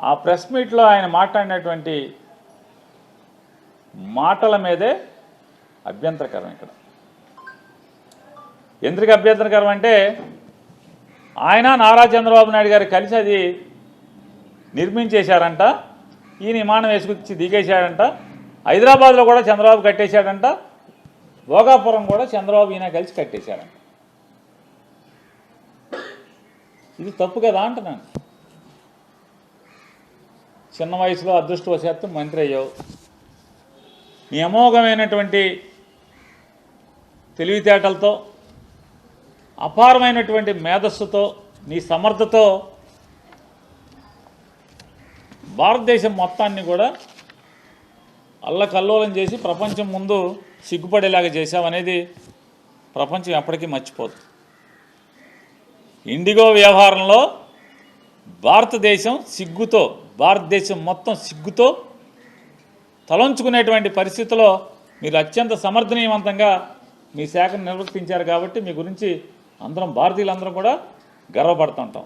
ఆ ప్రెస్ మీట్లో ఆయన మాట్లాడినటువంటి మాటల మీదే అభ్యంతరకరం. ఇక్కడ ఎందుకు అభ్యంతరకరం అంటే ఆయన నారా చంద్రబాబు నాయుడు గారు కలిసి అది నిర్మించేశారంట, ఈయన విమానం వేసుకొచ్చి దిగేశాడంట, హైదరాబాద్లో కూడా చంద్రబాబు కట్టేశాడంట, భోగాపురం కూడా చంద్రబాబు ఈయన కలిసి కట్టేశాడంట. ఇది తప్పు కదా అంటున్నాను. చిన్న వయసులో అదృష్టవశాత్తు మంత్రి అయ్యావు, నీ అమోఘమైనటువంటి తెలివితేటలతో, అపారమైనటువంటి మేధస్సుతో, నీ సమర్థతో భారతదేశం మొత్తాన్ని కూడా అల్లకల్లోలం చేసి ప్రపంచం ముందు సిగ్గుపడేలాగా చేశావనేది ప్రపంచం ఎప్పటికీ మర్చిపోదు. ఇండిగో వ్యవహారంలో భారతదేశం సిగ్గుతో, భారతదేశం మొత్తం సిగ్గుతో తలంచుకునేటువంటి పరిస్థితిలో మీరు అత్యంత సమర్థనీయవంతంగా మీ శాఖను నిర్వర్తించారు. కాబట్టి మీ గురించి అందరం భారతీయులందరం కూడా గర్వపడుతుంటాం.